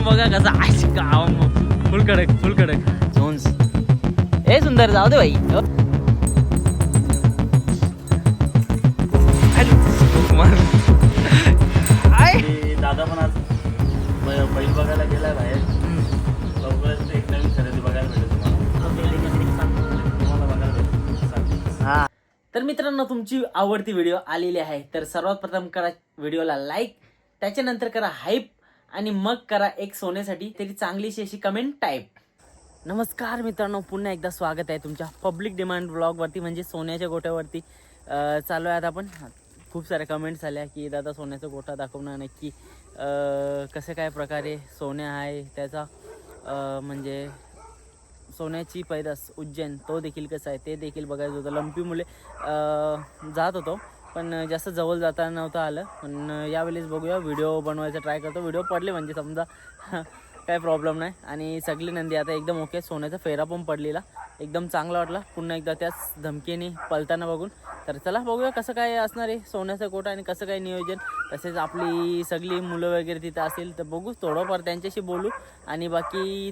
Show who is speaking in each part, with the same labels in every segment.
Speaker 1: बघा कसा आश गाव फुल कडक झोन्स. ए सुंदर जाऊ दे भाई.
Speaker 2: दादा पण आज बैल बघायला गेलाय बाहेर. लवकरच एक नवीन खरेदी बघायला भेटेल तुम्हाला बघायला भेटेल.
Speaker 1: हा तर मित्रांनो तुमची आवडती व्हिडिओ आलेली आहे. तर सर्वात प्रथम करा व्हिडिओला लाईक, त्याच्यानंतर करा हाईप आणि मग करा एक सोन्यासाठी तरी चांगलीशी अशी कमेंट टाईप. नमस्कार मित्रांनो, पुन्हा एकदा स्वागत आहे तुमच्या पब्लिक डिमांड ब्लॉगवरती म्हणजे सोन्याच्या गोट्यावरती. चालू आहे आता आपण. खूप साऱ्या कमेंट्स आल्या की दादा सोन्याचा गोठा दाखवणं नक्की कसं काय प्रकारे सोन्या आहे त्याचा म्हणजे सोन्याची पैदास उज्जैन तो देखील कसं आहे ते देखील बघायचं होतं. लंपीमुळे जात होतो पण जास्त जवळ जाता नव्हतं आलं. पण यावेळेस बघूया, व्हिडिओ बनवायचा ट्राय करतो. व्हिडिओ पडले म्हणजे समजा काय प्रॉब्लेम नाही. आणि सगळी नंदी आता एकदम ओके. सोन्याचा फेरा पण पडलेला एकदम चांगला वाटला पुन्हा एकदा त्याच धमकीने पलताना बघून. तर चला बघूया कसं काय असणार आहे सोन्याचा गोठा आणि कसं काय नियोजन. तसेच आपली सगळी मुलं वगैरे तिथं असेल तर बघू, थोडंफार त्यांच्याशी बोलू आणि बाकी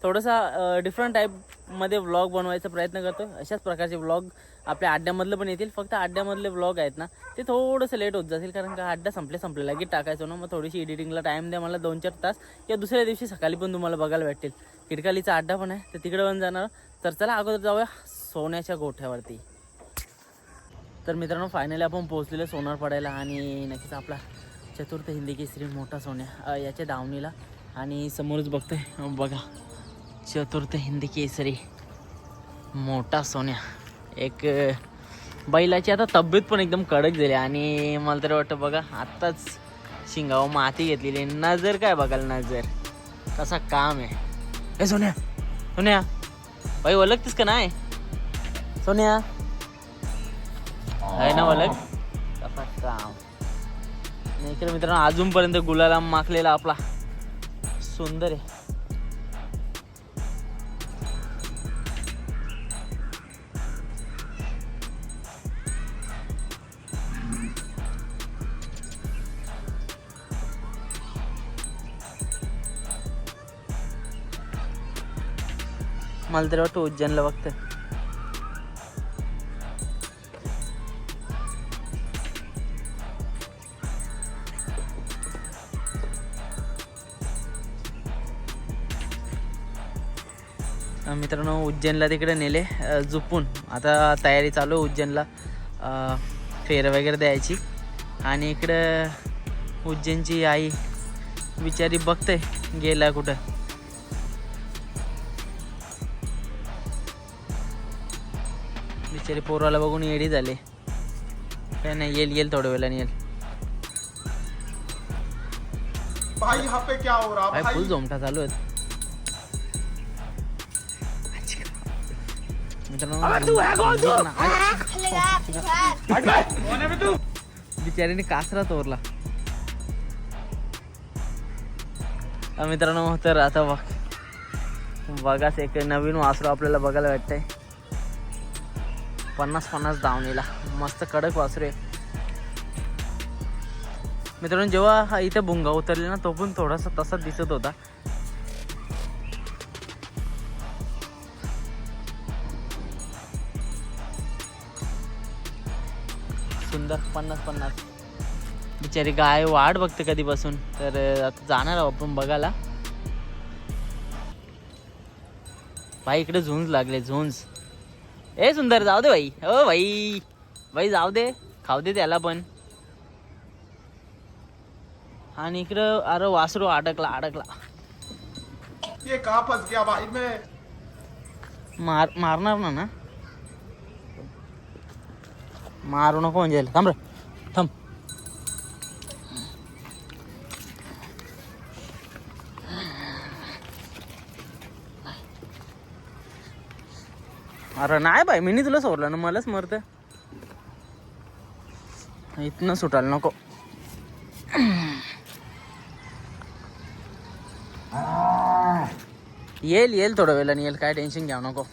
Speaker 1: थोडासा डिफरंट टाईपमध्ये व्लॉग बनवायचा प्रयत्न करतो. अशाच प्रकारचे व्लॉग आपल्या अड्ड्यामधलं पण येतील. फक्त अड्ड्यामधले व्लॉग आहेत ना ते थोडंसं लेट होत जातील कारण का अड्डा संपलेला की टाकायचो ना. मग थोडीशी एडिटिंगला टाईम द्या मला 2-4 तास किंवा दुसऱ्या दिवशी सकाळी पण तुम्हाला बघायला भेटेल. किडकालीचा अड्डा पण आहे तर तिकडे पण जाणार. तर चला अगोदर जाऊया सोन्याच्या गोठ्यावरती. तर मित्रांनो फायनली आपण पोहोचलेलो सोनार पडायला आणि नक्कीच आपला चतुर्थ हिंदी केसरी मोठा सोन्या याच्या दावणीला. आणि समोरच बघतोय बघा चतुर्थ हिंदी केसरी मोठा सोन्या. एक बैलाची आता तब्येत पण एकदम कडक झाली आणि मला तरी वाटतं बघा आत्ताच शिंगावर माती घेतलेली. नजर काय बघाल, नजर कसा काम आहे. ए सोन्या सोन्या बाई ओळखतेस का नाही सोन्या आहे ना ओळख कसा काम. नाही तर मित्रांनो अजूनपर्यंत गुलाला माखलेला आपला सुंदर आहे. मला तरी वाटतं उज्जैनला बघतं. मित्रांनो उज्जैनला तिकडे नेले झुपून. आता तयारी चालू आहे उज्जैनला फेर वगैरे द्यायची. आणि इकडं उज्जैनची आई बिचारी बघते गेला कुठं. बिचारी पोराला बघून येडी झाले. काय नाही येईल थोड्या वेळाने येईल. भाई फुल झोमटा चालू आहे बिचारीने कासरा तोरला मित्रांनो. तर आता बघाच एक नवीन वासरू आपल्याला बघायला भेटतंय. 50-50 दावणीला मस्त कडक वासरू आहे मित्रांनो. जेव्हा इथं भुंगा उतरले ना तो पण थोडासा तसाच दिसत होता. सुंदर 50-50 बिचारी गाय वाट बघते कधीपासून. तर आता जाणार आहोत आपण बघायला. भाई इकडे झुंज लागले झुंज. ए सुंदर जाऊ दे भाई. हो भाई जाऊ दे, खाऊ दे त्याला पण. आणि इकडं अरे वासरू अडकला.
Speaker 3: ये कहाँ फंस गया भाई मैं.
Speaker 1: मारणार ना मारू नको म्हणजे. थांब रे थांब. अरे नाही बाई मी तुला सोडलं ना, मलाच मरत. इथनं सुटायला नको. येईल थोड्या वेळाने येईल, काय टेन्शन घ्यावं नको.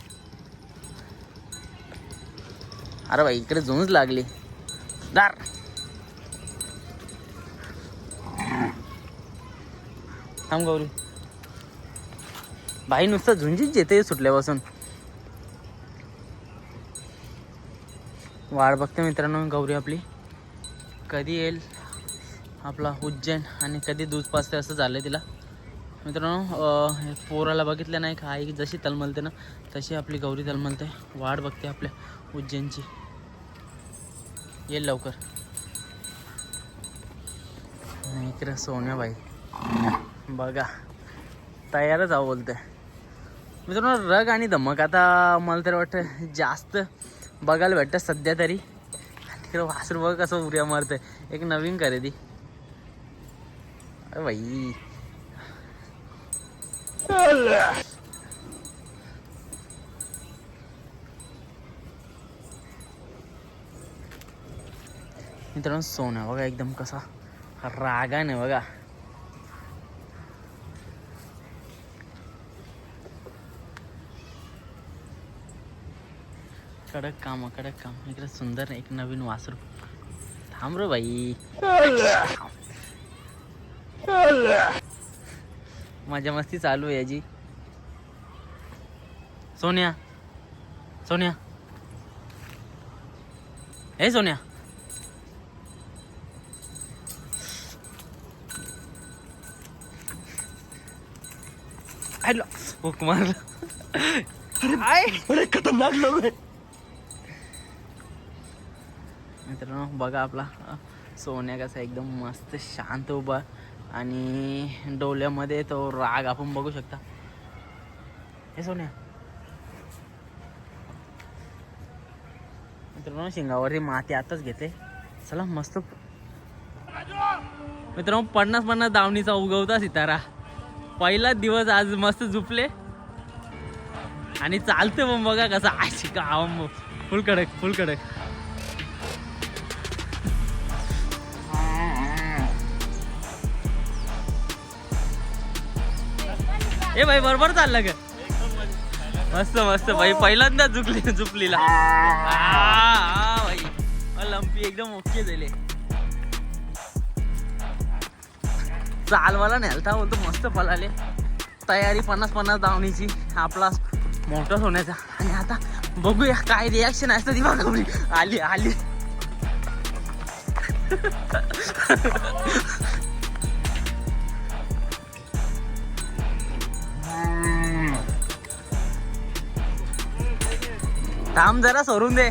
Speaker 1: अरे भाई इकडे झुंज लागली दार. थांब गौरी. भाई नुसतं झुंजीच येते सुटल्यापासून. वाट बघते मित्रांनो गौरी आपली कधी येईल आपला उज्जैन आणि कधी दूध पाजते असं झालं तिला. मित्रांनो पोराला बघितलं नाही का आई जशी तलमलते ना तशी आपली गौरी तलमलते. वाट बघते आपल्या उज्जैनची. येईल लवकर. इकडे सोन्याबाई बघा तयारच आहो बोलते. मित्रांनो रग आणि धमक आता मला तर वाटतं जास्त बघायला भेटतं सध्या तरी. तिकडं वासरू बघ कसं उड्या मारतंय. एक नवीन खरेदी. अरे बाई मित्रांनो सोन्या बघा एकदम कसा रागाने बघा. कडक काम. इकडे सुंदर एक नवीन वासरू. थांब रे बाई. मजा मस्ती चालू आहे याची. सोन्या हे सोन्या हॅलो हुक मारलं. अरे खतरनाक लोक आहे. मित्रांनो बघा आपला सोन्या कसा एकदम मस्त शांत उभा आणि डोल्यामध्ये तो राग आपण बघू शकता. हे सोन्या मित्रांनो शिंगावरती माती आताच घेते. चला मस्त. मित्रांनो 50 दावणीचा उगवता सितारा. पहिला दिवस आज मस्त झुपले आणि चालते मग बघा कसा आशी का फुल कडक. ए भाई बरोबर चाललं का. मस्त भाई पहिल्यांदा झुपलीला. भाई लंपी एकदम ओके झाले. चालवाला नेलता बोलतो मस्त पळाले. तयारी 50 दावणीची आपला मोठा होण्याचा. आणि आता बघूया काय रिॲक्शन असतं ती बघा. आली थांब जरा सोडून दे.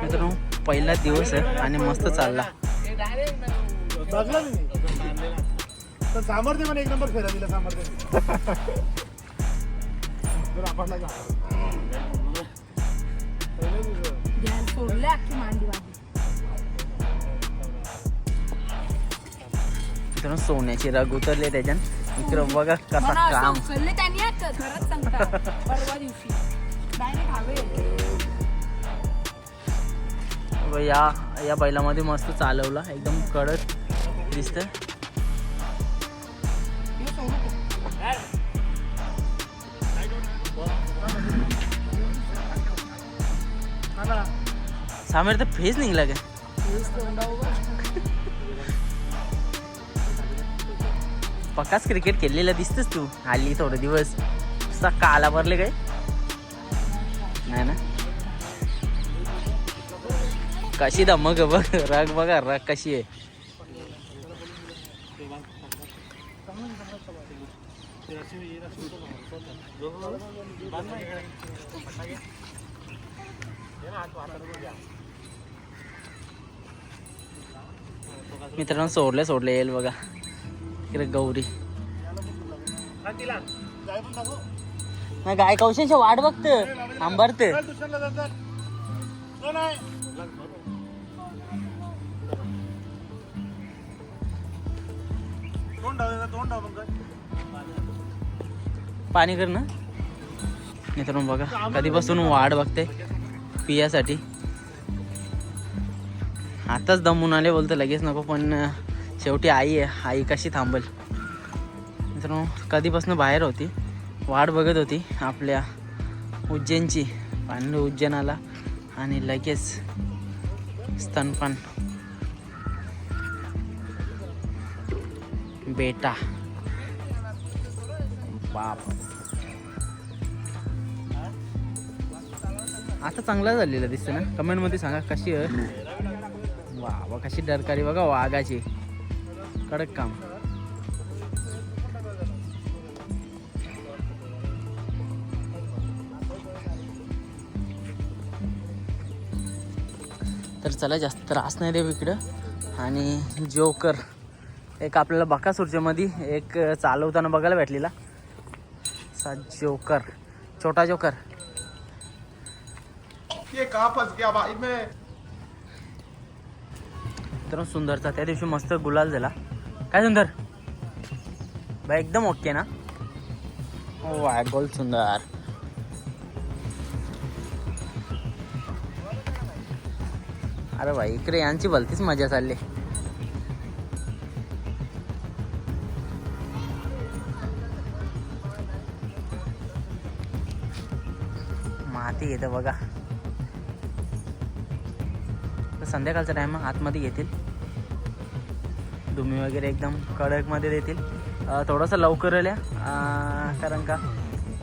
Speaker 1: मित्रांनो पहिला दिवस आहे आणि मस्त चालला.
Speaker 3: सामर्थ्य पण एक नंबर फेरा दिला. सामर्थ्य
Speaker 1: मित्रांनो सोन्याची रग उतरले त्याच्यात. इकडं बघा कसा काम. या बैलामध्ये मस्त चालवला. एकदम कडक दिसत. सामेर तर फेस निघला का. पक्काच क्रिकेट खेळलेला दिसतस तू. हल्ली थोडे दिवस काला भरले काय नाही ना. कशी धमक बघ. रग बघा रग कशी आहे. मित्रांनो सोडले येईल बघा. इकडे गौरी गाय कौशांच्या वाट बघत आंबरत.
Speaker 3: तोंड
Speaker 1: पाणी कर ना. मित्रांनो बघा कधीपासून वाट बघते पियासाठी. आताच दमून आले बोलतो लगेच नको, पण शेवटी आई आहे, आई कशी थांबल. मित्रांनो कधीपासून बाहेर होती, वाट बघत होती आपल्या उज्जैनची. पाणी उज्जैनाला आणि लगेच स्तनपान बेटा. बाप आता चांगला झालेला दिसते ना. कमेंट मध्ये सांगा कशी आहे. वा कशी डरकारी बघा वाघाची, कडक काम. तर चला जास्त त्रास नाही देऊ इकडं. आणि जोकर एक आपल्याला बकासूरच्या मध्ये एक चालवताना बघायला भेटलेला. जोकर, छोटा जोकर.
Speaker 3: ये कहाँ फंस गया भाई मैं.
Speaker 1: तर सुंदरचा त्या दिवशी मस्त गुलाल झाला. काय सुंदर बाई एकदम ओके ना. वाय गोल सुंदर. अरे भाई इकडे यांची भलतीच मजा चालली. माती येते बघा. संध्याकाळचा टाइम आतमध्ये येतील. डुमी वगैरे एकदम कडकमध्ये देतील. थोडंसं लवकर आल्या कारण का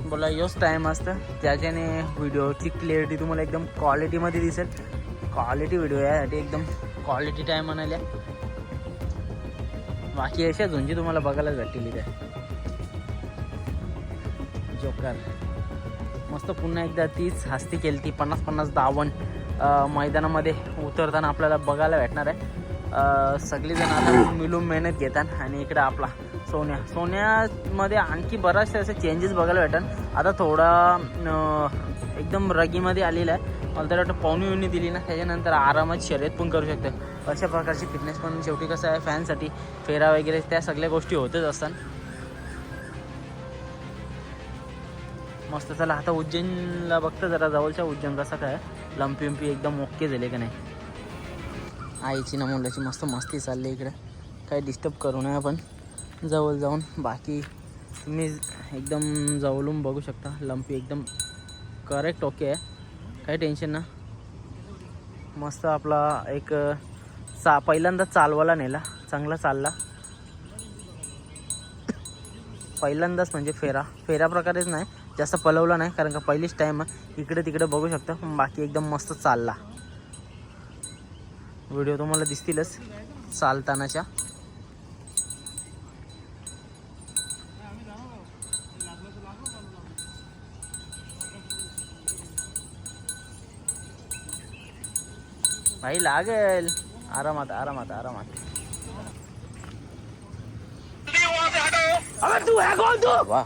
Speaker 1: बोला योच टाईम असतं ज्याच्याने व्हिडिओची क्लिअरिटी तुम्हाला एकदम क्वालिटीमध्ये दिसेल. क्वालिटी व्हिडिओ यासाठी एकदम क्वालिटी टाईम म्हणाल्या. बाकी अशा झुंजी तुम्हाला बघायलाच भेटतील इथे. जोकर मस्त पुन्हा एकदा तीच हस्ती केली ती 50-50 धावन मैदानामध्ये उतरताना आपल्याला बघायला भेटणार आहे. सगळीजण आता मिळून मेहनत घेतात. आणि इकडे आपला सोन्यामध्ये आणखी बराचसे असे चेंजेस बघायला भेटतात. आता थोडा एकदम रगीमध्ये आलेला आहे. मला तर वाटतं पाहुणी दिली ना त्याच्यानंतर आरामात शर्यत पण करू शकतं. अशा प्रकारची फिटनेस पण शेवटी कसं आहे फॅनसाठी फेरा वगैरे त्या सगळ्या गोष्टी होतच असतात. मस्त. चला आता उज्जैनला बघतं जरा जवळच्या उज्जैन कसं काय लंपी एकदम ओके झाले का नाही. आईची ना मुलाची मस्त मस्ती चालली इकडे. काही डिस्टर्ब करू नये आपण जवळ जाऊन. बाकी तुम्ही एकदम जवळून बघू शकता लंपी एकदम करेक्ट ओके आहे. काही टेन्शन ना. मस्त आपला एक पहिल्यांदा चालवायला नेला, चांगला चालला पहिल्यांदाच. म्हणजे फेरा प्रकारेच नाही जास्त पलवला नाही कारण का पहिलीच टाईम इकडे तिकडे बघू शकता. बाकी एकदम मस्त चालला. व्हिडिओ तुम्हाला दिसतीलच चालतानाच्या. भाई लागेल. आरामात आरामात आरामात. अबे तू है कौन तू. वाह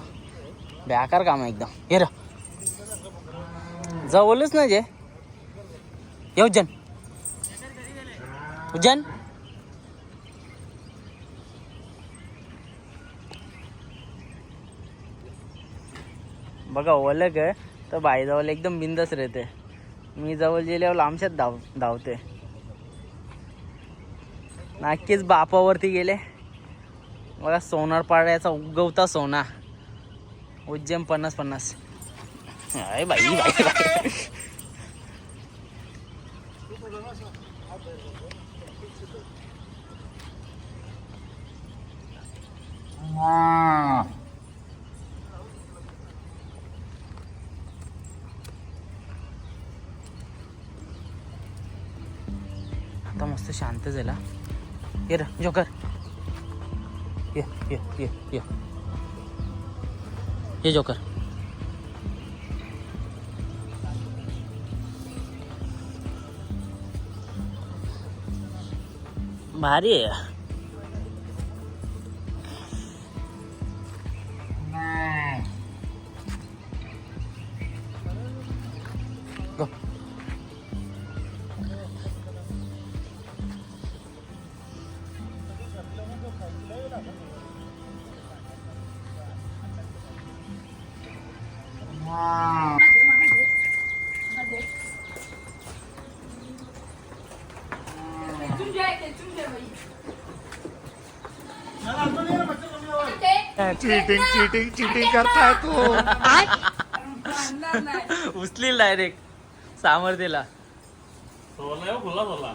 Speaker 1: बेकार काम आहे एकदम. हे र जवळच ना जे ये उज्जैन उज्जैन. बघा ओलग आहे तर बाई जवळ एकदम बिंदास राहते. मी जवळ गेल्यावर आमच्यात धावते. नक्कीच बापावरती गेले बघा. सोनार पाड्याचा उगवता सोना उज्जैन 50-50. बाई बाई बाई. आता मस्त शांत झाला. ये र जोकर ये ये ये ये ये जोकर. भारी आहे. Go.
Speaker 3: चीटिंग चीटिंग चीटिंग करता है तू.
Speaker 1: उचलील डायरेक्ट सामर्थ्यला.
Speaker 2: सोला आहे, खुला सोला.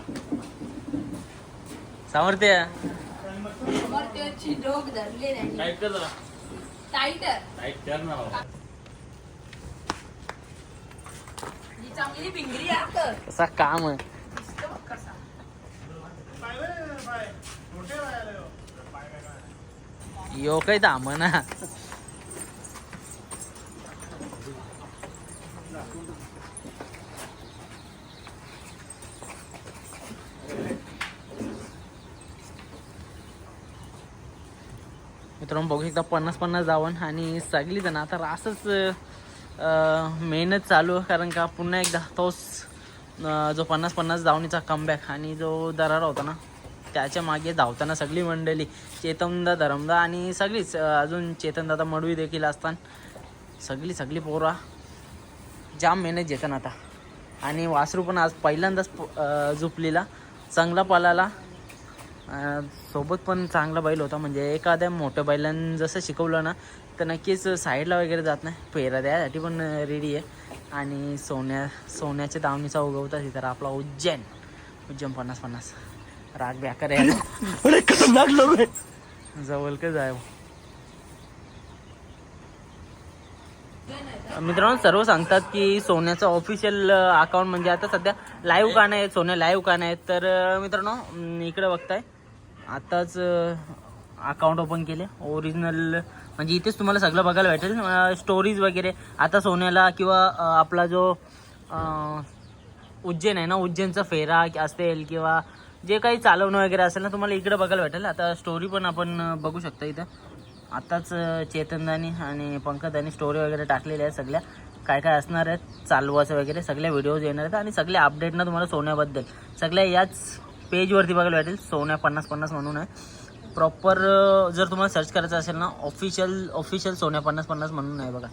Speaker 1: सामर्थ्य
Speaker 4: डोक धरले नाही
Speaker 2: टाईट कर जरा.
Speaker 4: टाईटर
Speaker 2: टाईट कर ना बाबा.
Speaker 4: ही चांगली भिंगरी आहे.
Speaker 1: असा काम आहे. यो काही दाम ना. मित्रांनो बघू शकता 50-50 धावन आणि सगळी जण आता असंच मेहनत चालू आहे. कारण का पुन्हा एकदा तोच जो 50-50 धावणीचा कमबॅक आणि जो दरारा होता ना त्याच्या मागे धावताना सगळी मंडळी चेतनदा धरमदा आणि सगळीच अजून चेतनदादा मडवी देखील असतात सगळी पोरा जाम मेहनत घेतात आता. आणि वासरू पण आज पहिल्यांदाच झुपलीला चांगला पालाला. सोबत पण चांगला बैल होता. म्हणजे एखाद्या मोठ्या बैलांनी जसं शिकवलं ना तर नक्कीच साईडला वगैरे जात नाही. फेरा द्यायसाठी पण रेडी आहे. आणि सोन्याच्या दावणीचा उगवता तर आपला उज्जैन 50-50 राग ब्याकर आहे. जवळ का जाय. मित्रांनो सर्व सांगतात की सोन्याचं ऑफिशियल अकाउंट म्हणजे आता सध्या लाईव्ह का नाही सोन्या लाईव्ह का नाही. तर मित्रांनो इकडे बघताय आताच अकाउंट ओपन केले ओरिजिनल. म्हणजे इथेच तुम्हाला सगळं बघायला भेटेल. स्टोरीज वगैरे आता सोन्याला किंवा आपला जो उज्जैन आहे ना उज्जैनचा फेरा असेल किंवा जे काही चालवणं वगैरे असेल ना तुम्हाला इकडे बघायला भेटेल. आता स्टोरी पण आपण बघू शकता इथं. आताच चेतनदानी आणि पंकजदानी स्टोरी वगैरे टाकलेल्या आहेत. सगळ्या काय काय असणार आहेत चालवाचं वगैरे सगळ्या व्हिडिओज येणार आहेत. आणि सगळे अपडेट ना तुम्हाला सोन्याबद्दल सगळ्या याच पेजवरती बघायला भेटेल. सोन्या 50-50 म्हणून आहे प्रॉपर. जर तुम्हाला सर्च करायचं असेल ना ऑफिशियल सोन्या 50-50 म्हणून आहे बघा.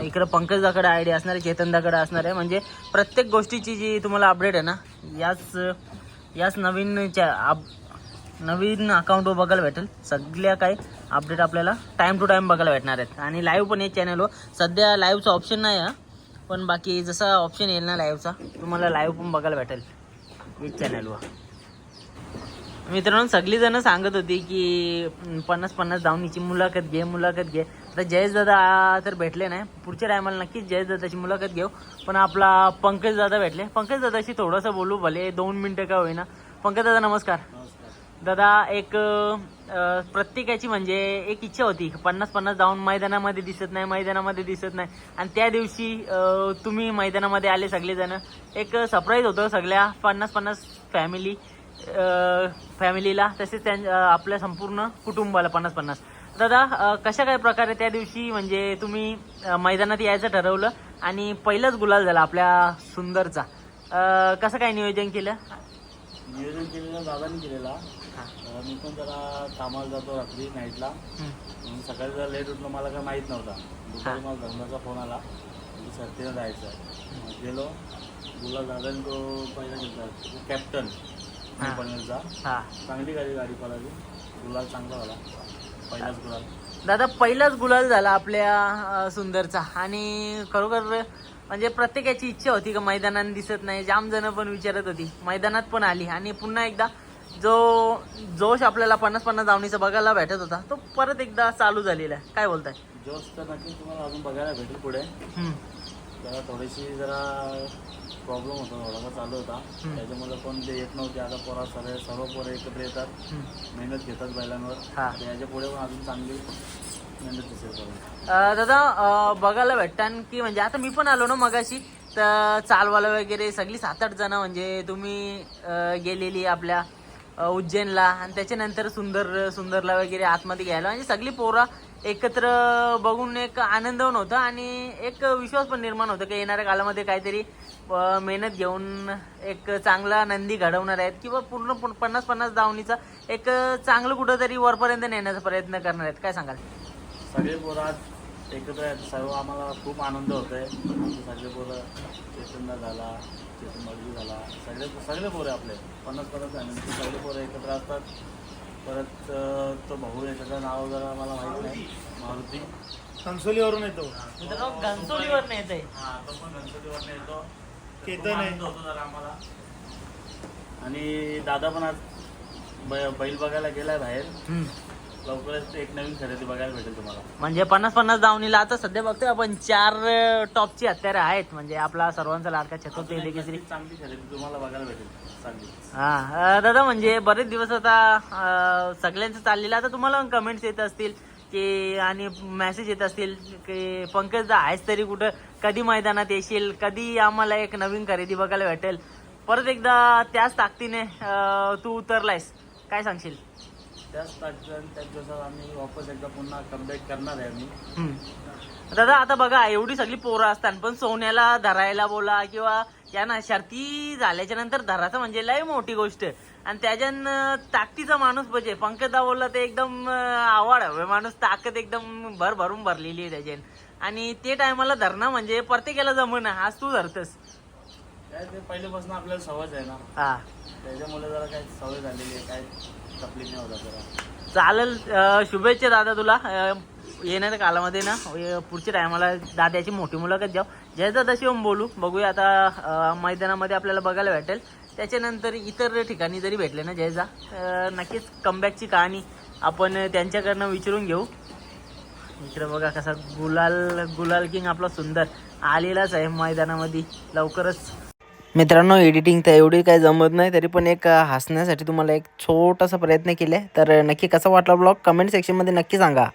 Speaker 1: इकडं पंकजदाकडे आयडी असणार आहे चेतनदाकडे असणार आहे. म्हणजे प्रत्येक गोष्टीची जी तुम्हाला अपडेट आहे ना याच नवीन अकाउंटवर बघायला भेटेल. सगळ्या काही अपडेट आपल्याला टाईम टू टाईम बघायला भेटणार आहेत. आणि लाईव्ह पण आहे चॅनलवर. सध्या लाईव्हचा ऑप्शन नाही आहे पण बाकी जसा ऑप्शन येईल ना लाईव्हचा तुम्हाला लाईव्ह पण बघायला भेटेल एक चॅनलवर. मित्रांनो सगळीजणं सांगत होती की 50-50 धावणीची मुलाखत घे. आता जयेशदादा तर भेटले नाही. पुढच्या टायमाला नक्कीच जयेशदादाची मुलाखत घेऊ. पण आपला पंकजदादा भेटले. पंकजदादाशी थोडंसं बोलू भले 2 मिनटं का होईना. पंकजदादा नमस्कार. दादा एक प्रत्येकाची म्हणजे एक इच्छा होती 50-50 धावून मैदानामध्ये दिसत नाही. आणि त्या दिवशी तुम्ही मैदानामध्ये आले सगळेजण. एक सरप्राईज होतं सगळ्या 50-50 फॅमिलीला तसेच आपल्या संपूर्ण कुटुंबाला 50-50. दादा कशा काय प्रकारे त्या दिवशी म्हणजे तुम्ही मैदानात यायचं ठरवलं आणि पहिलाच गुलाल झाला आपल्या सुंदरचा. कसं काय नियोजन केलेलं
Speaker 2: दादाने केलेला. मी पण जरा कामाला जातो रात्री नाईटला. सकाळी जरा लेट उठलो मला काय माहीत नव्हता. दुपारी मला धर्माचा फोन आला म्हणजे सर्तीला जायचं आहे. गेलो गुलाल दादाने तो पहिला घेतला कॅप्टन पनवेलचा. चांगली गाडी पळाली. गुलाल चांगला झाला. पहिलाच गुलाल
Speaker 1: दादा पहिलाच गुलाल झाला आपल्या सुंदरचा. आणि खरोखर म्हणजे प्रत्येकाची इच्छा होती का मैदानात दिसत नाही. जाम जण पण विचारत होती. मैदानात पण आली आणि पुन्हा एकदा जो जोश आपल्याला 50-50 धावणीचा बघायला भेटत होता तो परत एकदा चालू झालेला आहे. काय बोलताय?
Speaker 2: जोश तर नक्कीच तुम्हाला अजून बघायला भेटेल पुढे. जरा थोडीशी प्रॉब्लेम होता थोडासा चालू होता त्याच्यामुळे पण ते येत नव्हते. आता सर्व पोरं एकत्र येतात मेहनत घेतात बैलांवर. याच्या पुढे पण अजून चांगली मेहनत दिसेल.
Speaker 1: दादा बघायला भेटतात की म्हणजे आता मी पण आलो ना मगाशी तर चालवाला वगैरे सगळी 7-8 जण म्हणजे तुम्ही गेलेली आपल्या उज्जैनला आणि त्याच्यानंतर सुंदरला वगैरे आतमध्ये घ्यायला म्हणजे सगळी पोरं एकत्र बघून एक आनंद पण होता आणि एक विश्वास पण निर्माण होतो की येणाऱ्या काळामध्ये काहीतरी मेहनत घेऊन एक चांगला नंदी घडवणार आहेत किंवा पूर्ण 50-50 धावणीचा एक चांगलं कुठंतरी वरपर्यंत नेण्याचा प्रयत्न करणार आहेत. काय सांगाल?
Speaker 2: सगळे पोरं आज एकत्र आहेत. सर्व आम्हाला खूप आनंद होत आहे. आमचे सगळे पोरं चेतनदा झाला, चेतन मडवी झाला, सगळे पोरं आपले 50-50 झाले सगळे पोरं एकत्र असतात. परत तो भाऊ आहे त्याचं नाव जरा मला माहीत नाही, मारुती
Speaker 3: कणसोलीवरून येतो.
Speaker 1: मित्रांनो घनसोलीवर येत आहे.
Speaker 2: हां तो पण गणपतीवरून येतो.
Speaker 3: केतन
Speaker 2: खूप
Speaker 3: आहे.
Speaker 2: आनंद होतो जरा आम्हाला. आणि दादा पण आज बैल बघायला गेलाय बाहेर. लवकरच एक नवीन खरेदी बघायला भेटेल तुम्हाला.
Speaker 1: म्हणजे 50-50 धावणीला आता सध्या बघतोय आपण 4 टॉपची हत्यारे आहेत. म्हणजे आपला सर्वांचा लाडका छत्रपती केसरी
Speaker 2: चांगली खरेदी तुम्हाला बघायला भेटेल चांगली.
Speaker 1: हा दादा म्हणजे बरेच दिवस आता सगळ्यांचं चाललेलं आता तुम्हाला कमेंट्स येत असतील की आणि मेसेज येत असतील की पंकज दा आहेस तरी कुठं, कधी मैदानात येशील, कधी आम्हाला एक नवीन खरेदी बघायला भेटेल. परत एकदा त्याच ताकदीने तू उतरलायस, काय सांगशील?
Speaker 2: त्याच दिवसात आम्ही वापस एकदा पुन्हा कमबॅक करणार आहे आम्ही.
Speaker 1: दादा आता बघा एवढी सगळी पोरं असतात पण सोन्याला धरायला बोला किंवा या ना शर्ती झाल्याच्या नंतर धराचं म्हणजे लय मोठी गोष्ट आणि त्याच्यान ताकदीचा माणूस म्हणजे पंकजदा बोलला ते एकदम आवड हवे माणूस, ताकद एकदम भरून भरलेली आहे त्याच्यान आणि ते टायमाला धरणं म्हणजे प्रत्येकाला जमणं. आज तू धरतस
Speaker 2: काय ते पहिल्यापासून आपल्याला सवय आहे ना,
Speaker 1: हा
Speaker 2: त्याच्यामुळे जरा काय सवय झालेली आहे, काय तकलीफ नाही होता जरा.
Speaker 1: चालेल. शुभेच्छा दादा तुला येणाऱ्या कालामध्ये ना पुढच्या टायमाला दादाची मोठी मुलाखत द्याव. जयदा तशी येऊन बोलू बघूया आता मैदानामध्ये आपल्याला बघायला भेटेल. त्याच्यानंतर इतर ठिकाणी जरी भेटले ना जयजा नक्कीच कमबॅकची कहाणी आपण त्यांच्याकडनं विचारून घेऊ. इकडे बघा कसा गुलाल किंग आपला सुंदर आलेलाच आहे मैदानामध्ये लवकरच. मित्रांनो एडिटिंग तर एवढी काही जमत नाही तरी पण एक हसण्यासाठी तुम्हाला एक छोटासा प्रयत्न केला आहे. तर नक्की कसा वाटला ब्लॉग कमेंट सेक्शनमध्ये नक्की सांगा.